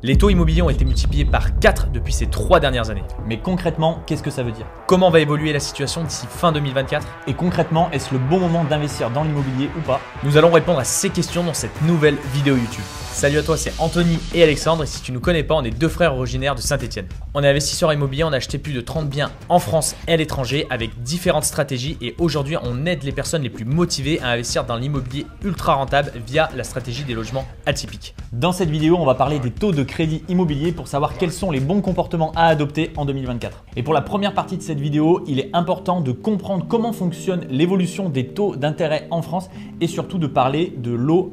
Les taux immobiliers ont été multipliés par 4 depuis ces 3 dernières années. Mais concrètement, qu'est-ce que ça veut dire? Comment va évoluer la situation d'ici fin 2024? Et concrètement, est-ce le bon moment d'investir dans l'immobilier ou pas? Nous allons répondre à ces questions dans cette nouvelle vidéo YouTube. Salut à toi, c'est Anthony et Alexandre et si tu ne nous connais pas, on est deux frères originaires de Saint-Etienne. On est investisseurs immobiliers, on a acheté plus de 30 biens en France et à l'étranger avec différentes stratégies et aujourd'hui on aide les personnes les plus motivées à investir dans l'immobilier ultra rentable via la stratégie des logements atypiques. Dans cette vidéo, on va parler des taux de crédit immobilier pour savoir quels sont les bons comportements à adopter en 2024. Et pour la première partie de cette vidéo, il est important de comprendre comment fonctionne l'évolution des taux d'intérêt en France et surtout de parler de l'OAT.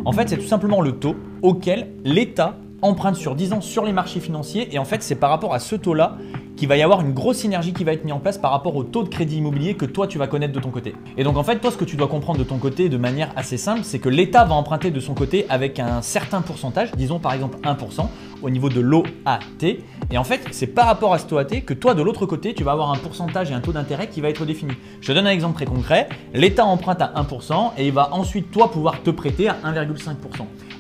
En fait, c'est tout simplement le taux auquel l'État emprunte sur 10 ans sur les marchés financiers et en fait, c'est par rapport à ce taux-là qu'il va y avoir une grosse synergie qui va être mise en place par rapport au taux de crédit immobilier que toi tu vas connaître de ton côté. Et donc en fait, toi ce que tu dois comprendre de ton côté de manière assez simple, c'est que l'État va emprunter de son côté avec un certain pourcentage, disons par exemple 1% au niveau de l'OAT. Et en fait, c'est par rapport à cet OAT que toi de l'autre côté, tu vas avoir un pourcentage et un taux d'intérêt qui va être défini. Je te donne un exemple très concret. L'État emprunte à 1% et il va ensuite toi pouvoir te prêter à 1,5%.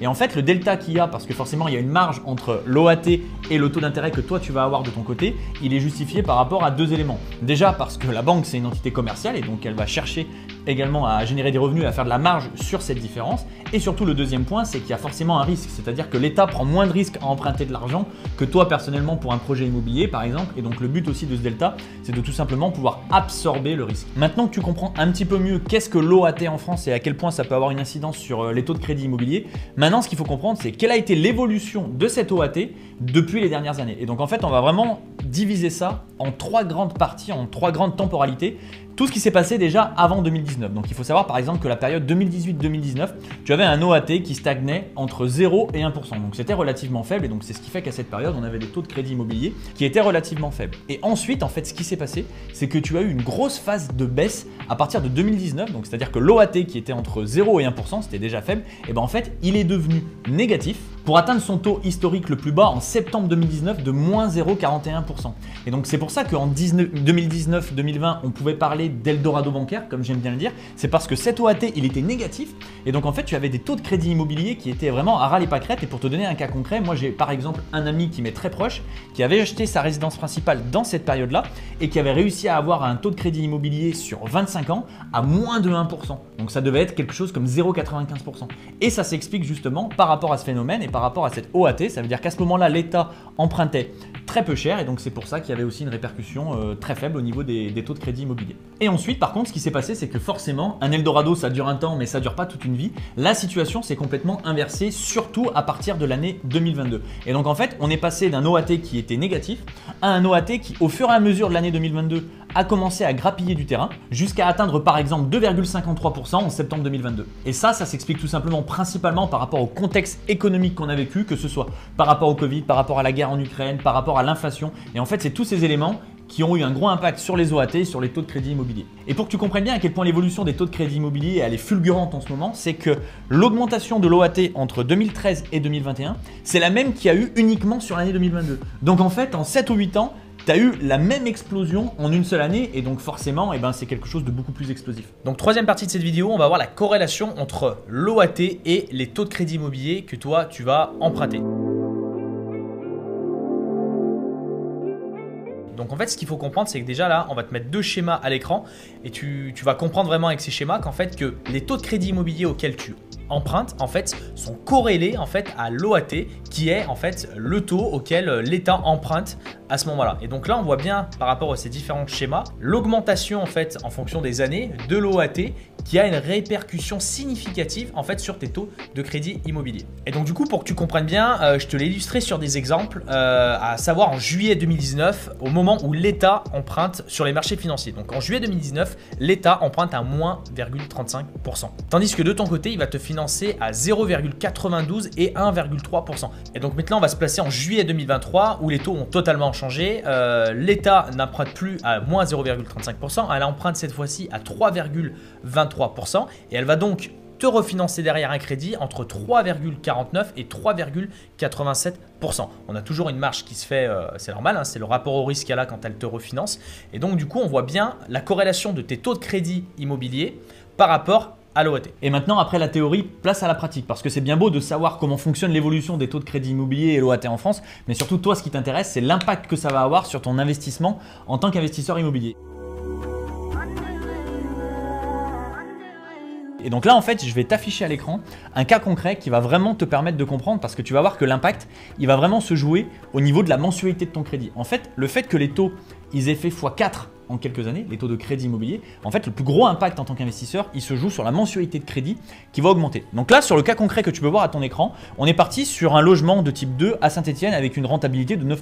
Et en fait, le delta qu'il y a, parce que forcément il y a une marge entre l'OAT et le taux d'intérêt que toi tu vas avoir de ton côté, il est justifié par rapport à deux éléments. Déjà parce que la banque c'est une entité commerciale et donc elle va chercher également à générer des revenus, à faire de la marge sur cette différence. Et surtout le deuxième point, c'est qu'il y a forcément un risque, c'est-à-dire que l'État prend moins de risques à emprunter de l'argent que toi personnellement pour un projet immobilier par exemple. Et donc le but aussi de ce delta, c'est de tout simplement pouvoir absorber le risque. Maintenant que tu comprends un petit peu mieux qu'est-ce que l'OAT en France et à quel point ça peut avoir une incidence sur les taux de crédit immobilier, maintenant ce qu'il faut comprendre c'est quelle a été l'évolution de cette OAT depuis les dernières années. Et donc en fait on va vraiment diviser ça en trois grandes parties, en trois grandes temporalités. Tout ce qui s'est passé déjà avant 2019. Donc il faut savoir par exemple que la période 2018-2019, tu avais un OAT qui stagnait entre 0 et 1%. Donc c'était relativement faible et donc c'est ce qui fait qu'à cette période, on avait des taux de crédit immobilier qui étaient relativement faibles. Et ensuite, en fait, ce qui s'est passé, c'est que tu as eu une grosse phase de baisse à partir de 2019. Donc c'est-à-dire que l'OAT qui était entre 0 et 1%, c'était déjà faible, et ben en fait, il est devenu négatif pour atteindre son taux historique le plus bas en septembre 2019 de moins 0,41%. Et donc c'est pour ça qu'en 2019-2020, on pouvait parler d'Eldorado bancaire, comme j'aime bien le dire. C'est parce que cet OAT, il était négatif. Et donc en fait, tu avais des taux de crédit immobilier qui étaient vraiment à ras les pâquerettes. Et pour te donner un cas concret, moi j'ai par exemple un ami qui m'est très proche, qui avait acheté sa résidence principale dans cette période-là et qui avait réussi à avoir un taux de crédit immobilier sur 25 ans à moins de 1%. Donc ça devait être quelque chose comme 0,95%. Et ça s'explique justement par rapport à ce phénomène et par rapport à cette OAT. Ça veut dire qu'à ce moment-là, l'État empruntait très peu cher et donc c'est pour ça qu'il y avait aussi une répercussion très faible au niveau des taux de crédit immobilier. Et ensuite, par contre, ce qui s'est passé, c'est que forcément, un Eldorado, ça dure un temps, mais ça dure pas toute une vie. La situation s'est complètement inversée, surtout à partir de l'année 2022. Et donc en fait, on est passé d'un OAT qui était négatif à un OAT qui, au fur et à mesure de l'année 2022, a commencé à grappiller du terrain jusqu'à atteindre par exemple 2,53% en septembre 2022. Et ça s'explique tout simplement principalement par rapport au contexte économique qu'on a vécu, que ce soit par rapport au Covid, par rapport à la guerre en Ukraine, par rapport à l'inflation. Et en fait, c'est tous ces éléments qui ont eu un gros impact sur les OAT et sur les taux de crédit immobilier. Et pour que tu comprennes bien à quel point l'évolution des taux de crédit immobilier elle est fulgurante en ce moment, c'est que l'augmentation de l'OAT entre 2013 et 2021, c'est la même qu'il y a eu uniquement sur l'année 2022. Donc en fait, en 7 ou 8 ans, tu as eu la même explosion en une seule année et donc forcément, c'est quelque chose de beaucoup plus explosif. Donc troisième partie de cette vidéo, on va voir la corrélation entre l'OAT et les taux de crédit immobilier que toi, tu vas emprunter. Donc en fait, ce qu'il faut comprendre, c'est que déjà là, on va te mettre deux schémas à l'écran et tu vas comprendre vraiment avec ces schémas qu'en fait, que les taux de crédit immobilier auxquels tu empruntes en fait sont corrélés en fait à l'OAT qui est en fait le taux auquel l'État emprunte à ce moment-là. Et donc là, on voit bien par rapport à ces différents schémas l'augmentation en fait en fonction des années de l'OAT qui a une répercussion significative en fait sur tes taux de crédit immobilier. Et donc du coup, pour que tu comprennes bien, je te l'ai illustré sur des exemples, à savoir en juillet 2019, au moment où l'État emprunte sur les marchés financiers. Donc en juillet 2019, l'État emprunte à moins 0,35%. Tandis que de ton côté, il va te financer à 0,92 et 1,3%. Et donc maintenant, on va se placer en juillet 2023 où les taux ont totalement changé. L'État n'emprunte plus à moins 0,35%, elle emprunte cette fois-ci à 3,23% et elle va donc te refinancer derrière un crédit entre 3,49 et 3,87%. On a toujours une marge qui se fait, c'est normal, hein, c'est le rapport au risque qu'elle a quand elle te refinance. Et donc du coup, on voit bien la corrélation de tes taux de crédit immobilier par rapport à l'OAT. Et maintenant, après la théorie, place à la pratique, parce que c'est bien beau de savoir comment fonctionne l'évolution des taux de crédit immobilier et l'OAT en France, mais surtout toi, ce qui t'intéresse, c'est l'impact que ça va avoir sur ton investissement en tant qu'investisseur immobilier. Et donc là, en fait, je vais t'afficher à l'écran un cas concret qui va vraiment te permettre de comprendre, parce que tu vas voir que l'impact, il va vraiment se jouer au niveau de la mensualité de ton crédit. En fait, le fait que les taux, ils aient fait x4 en quelques années, les taux de crédit immobilier, en fait, le plus gros impact en tant qu'investisseur, il se joue sur la mensualité de crédit qui va augmenter. Donc là, sur le cas concret que tu peux voir à ton écran, on est parti sur un logement de type 2 à Saint-Étienne avec une rentabilité de 9%,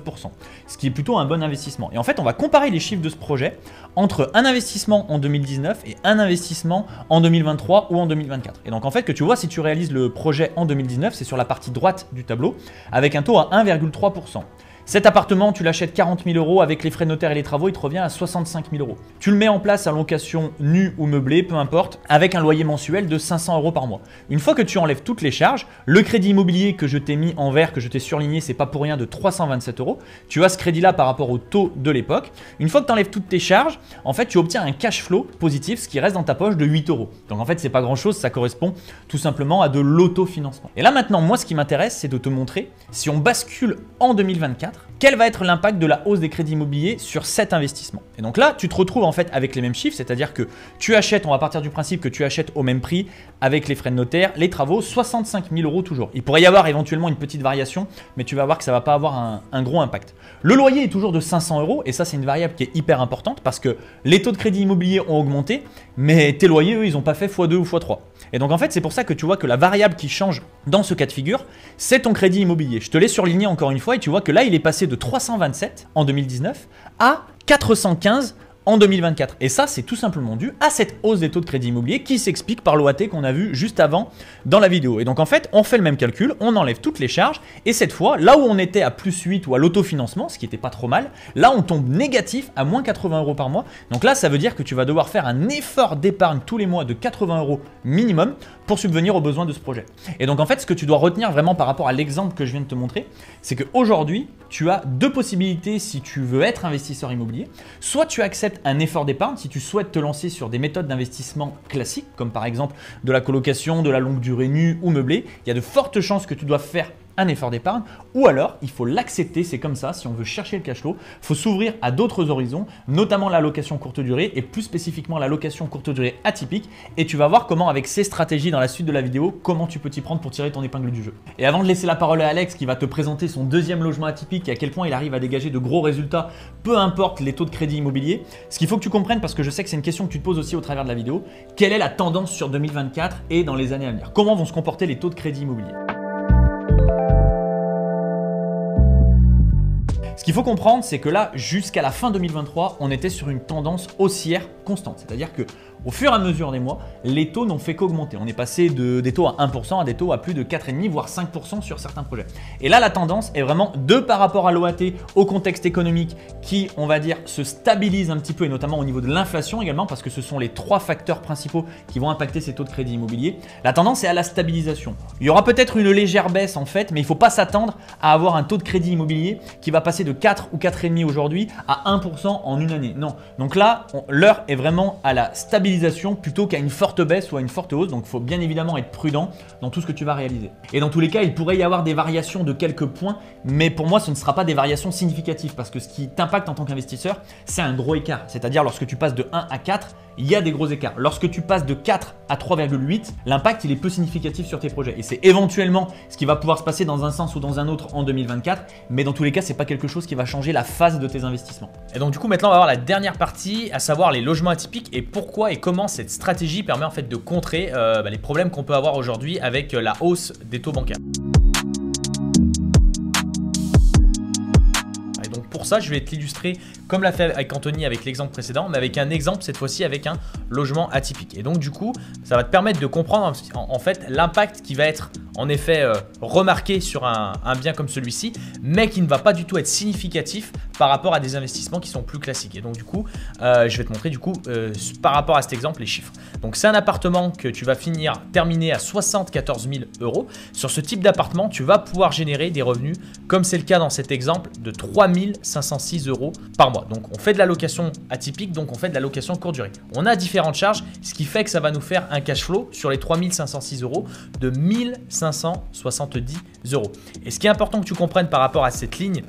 ce qui est plutôt un bon investissement. Et en fait, on va comparer les chiffres de ce projet entre un investissement en 2019 et un investissement en 2023 ou en 2024. Et donc en fait, que tu vois, si tu réalises le projet en 2019, c'est sur la partie droite du tableau avec un taux à 1,3%. Cet appartement, tu l'achètes 40 000 € avec les frais de notaire et les travaux, il te revient à 65 000 €. Tu le mets en place à location nue ou meublée, peu importe, avec un loyer mensuel de 500 € par mois. Une fois que tu enlèves toutes les charges, le crédit immobilier que je t'ai mis en vert, que je t'ai surligné, c'est pas pour rien, de 327 €. Tu as ce crédit-là par rapport au taux de l'époque. Une fois que tu enlèves toutes tes charges, en fait, tu obtiens un cash flow positif, ce qui reste dans ta poche de 8 €. Donc en fait, c'est pas grand-chose, ça correspond tout simplement à de l'autofinancement. Et là maintenant, moi, ce qui m'intéresse, c'est de te montrer, si on bascule en 2024, quel va être l'impact de la hausse des crédits immobiliers sur cet investissement. Et donc là, tu te retrouves en fait avec les mêmes chiffres, c'est-à-dire que tu achètes, on va partir du principe que tu achètes au même prix avec les frais de notaire, les travaux, 65 000 € toujours. Il pourrait y avoir éventuellement une petite variation, mais tu vas voir que ça ne va pas avoir un gros impact. Le loyer est toujours de 500 € et ça, c'est une variable qui est hyper importante parce que les taux de crédit immobilier ont augmenté, mais tes loyers, eux, ils n'ont pas fait x2 ou x3. Et donc en fait, c'est pour ça que tu vois que la variable qui change dans ce cas de figure, c'est ton crédit immobilier. Je te l'ai surligné encore une fois et tu vois que là, il est passé de 327 en 2019 à 415 en 2024. Et ça, c'est tout simplement dû à cette hausse des taux de crédit immobilier qui s'explique par l'OAT qu'on a vu juste avant dans la vidéo. Et donc en fait, on fait le même calcul, on enlève toutes les charges et cette fois, là où on était à plus 8 ou à l'autofinancement, ce qui n'était pas trop mal, là on tombe négatif à moins 80 € par mois. Donc là, ça veut dire que tu vas devoir faire un effort d'épargne tous les mois de 80 € minimum pour subvenir aux besoins de ce projet. Et donc en fait, ce que tu dois retenir vraiment par rapport à l'exemple que je viens de te montrer, c'est qu'aujourd'hui, tu as deux possibilités si tu veux être investisseur immobilier. Soit tu acceptes un effort d'épargne si tu souhaites te lancer sur des méthodes d'investissement classiques, comme par exemple de la colocation, de la longue durée nue ou meublée. Il y a de fortes chances que tu doives faire un effort d'épargne, ou alors il faut l'accepter, c'est comme ça, si on veut chercher le cash flow, il faut s'ouvrir à d'autres horizons, notamment la location courte durée et plus spécifiquement la location courte durée atypique, et tu vas voir comment avec ces stratégies dans la suite de la vidéo, comment tu peux t'y prendre pour tirer ton épingle du jeu. Et avant de laisser la parole à Alex qui va te présenter son deuxième logement atypique et à quel point il arrive à dégager de gros résultats, peu importe les taux de crédit immobilier, ce qu'il faut que tu comprennes, parce que je sais que c'est une question que tu te poses aussi au travers de la vidéo, quelle est la tendance sur 2024 et dans les années à venir? Comment vont se comporter les taux de crédit immobilier? Ce qu'il faut comprendre, c'est que là, jusqu'à la fin 2023, on était sur une tendance haussière constante. C'est-à-dire que au fur et à mesure des mois, les taux n'ont fait qu'augmenter. On est passé des taux à 1% à des taux à plus de 4,5% voire 5% sur certains projets. Et là, la tendance est vraiment par rapport à l'OAT, au contexte économique qui, on va dire, se stabilise un petit peu et notamment au niveau de l'inflation également parce que ce sont les trois facteurs principaux qui vont impacter ces taux de crédit immobilier. La tendance est à la stabilisation. Il y aura peut-être une légère baisse en fait, mais il ne faut pas s'attendre à avoir un taux de crédit immobilier qui va passer de 4 ou 4,5% aujourd'hui à 1% en une année. Non. Donc là, l'heure est vraiment à la stabilisation plutôt qu'à une forte baisse ou à une forte hausse. Donc il faut bien évidemment être prudent dans tout ce que tu vas réaliser. Et dans tous les cas, il pourrait y avoir des variations de quelques points, mais pour moi, ce ne sera pas des variations significatives parce que ce qui t'impacte en tant qu'investisseur, c'est un gros écart. C'est-à-dire lorsque tu passes de 1 à 4, il y a des gros écarts. Lorsque tu passes de 4 à 3,8, l'impact il est peu significatif sur tes projets. Et c'est éventuellement ce qui va pouvoir se passer dans un sens ou dans un autre en 2024, mais dans tous les cas, c'est pas quelque chose qui va changer la phase de tes investissements. Et donc du coup, maintenant, on va voir la dernière partie, à savoir les logements atypiques et pourquoi et comment cette stratégie permet en fait de contrer les problèmes qu'on peut avoir aujourd'hui avec la hausse des taux bancaires. Et donc pour ça, je vais te l'illustrer comme l'a fait avec Anthony avec l'exemple précédent, mais avec un exemple cette fois-ci avec un logement atypique. Et donc du coup, ça va te permettre de comprendre en fait l'impact qui va être en effet remarqué sur un bien comme celui-ci, mais qui ne va pas du tout être significatif par rapport à des investissements qui sont plus classiques. Et donc du coup, je vais te montrer du coup par rapport à cet exemple les chiffres. Donc c'est un appartement que tu vas terminer à 74 000 €. Sur ce type d'appartement, tu vas pouvoir générer des revenus, comme c'est le cas dans cet exemple, de 3 506 € par mois. Donc on fait de la location atypique, donc on fait de la location courte durée. On a différentes charges, ce qui fait que ça va nous faire un cash flow sur les 3 506 € de 1 570 €. Et ce qui est important que tu comprennes par rapport à cette ligne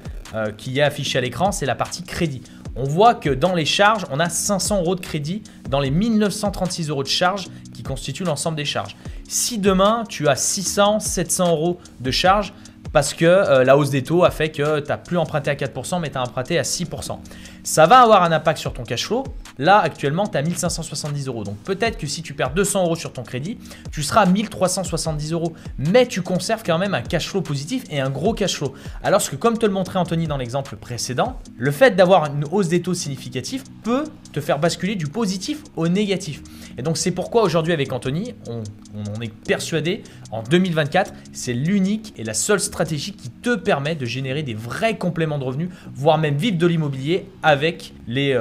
qui est affichée à l'écran, c'est la partie crédit. On voit que dans les charges, on a 500 € de crédit dans les 1 936 € de charges qui constituent l'ensemble des charges. Si demain, tu as 600, 700 € de charges, parce que la hausse des taux a fait que tu n'as plus emprunté à 4%, mais tu as emprunté à 6%. Ça va avoir un impact sur ton cash flow. Là, actuellement, tu as 1 570 €. Donc peut-être que si tu perds 200 € sur ton crédit, tu seras à 1 370 €. Mais tu conserves quand même un cash flow positif et un gros cash flow. Alors que comme te le montrait Anthony dans l'exemple précédent, le fait d'avoir une hausse des taux significative peut te faire basculer du positif au négatif. Et donc c'est pourquoi aujourd'hui avec Anthony, on est persuadé, en 2024, c'est l'unique et la seule stratégie qui te permet de générer des vrais compléments de revenus, voire même vivre de l'immobilier avec les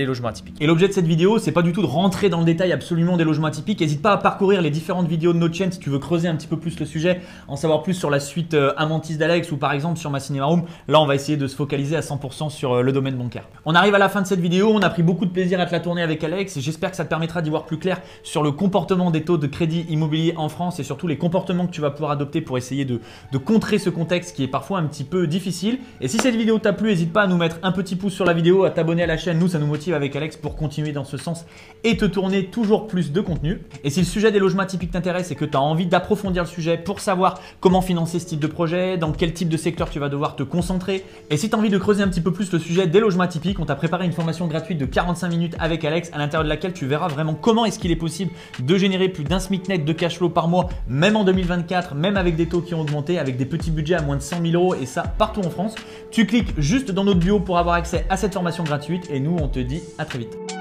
logements atypiques. Et l'objet de cette vidéo, c'est pas du tout de rentrer dans le détail absolument des logements atypiques. N'hésite pas à parcourir les différentes vidéos de notre chaîne si tu veux creuser un petit peu plus le sujet, en savoir plus sur la suite Amantis d'Alex ou par exemple sur ma Cinema Room. Là, on va essayer de se focaliser à 100% sur le domaine bancaire. On arrive à la fin de cette vidéo. On a pris beaucoup de plaisir à te la tourner avec Alex et j'espère que ça te permettra d'y voir plus clair sur le comportement des taux de crédit immobilier en France et surtout les comportements que tu vas pouvoir adopter pour essayer de contrer ce contexte qui est parfois un petit peu difficile. Et si cette vidéo t'a plu, n'hésite pas à nous mettre un petit pouce sur la vidéo, à t'abonner à la chaîne. Nous, ça nous motive avec Alex pour continuer dans ce sens et te tourner toujours plus de contenu. Et si le sujet des logements atypiques t'intéresse et que tu as envie d'approfondir le sujet pour savoir comment financer ce type de projet, dans quel type de secteur tu vas devoir te concentrer, et si tu as envie de creuser un petit peu plus le sujet des logements atypiques, on t'a préparé une formation gratuite de 45 minutes avec Alex, à l'intérieur de laquelle tu verras vraiment comment est-ce qu'il est possible de générer plus d'un SMIC net de cash flow par mois, même en 2024, même avec des taux qui ont augmenté, avec des petits budgets à moins de 100 000 € et ça partout en France. Tu cliques juste dans notre bio pour avoir accès à cette formation gratuite et nous on te dit à très vite.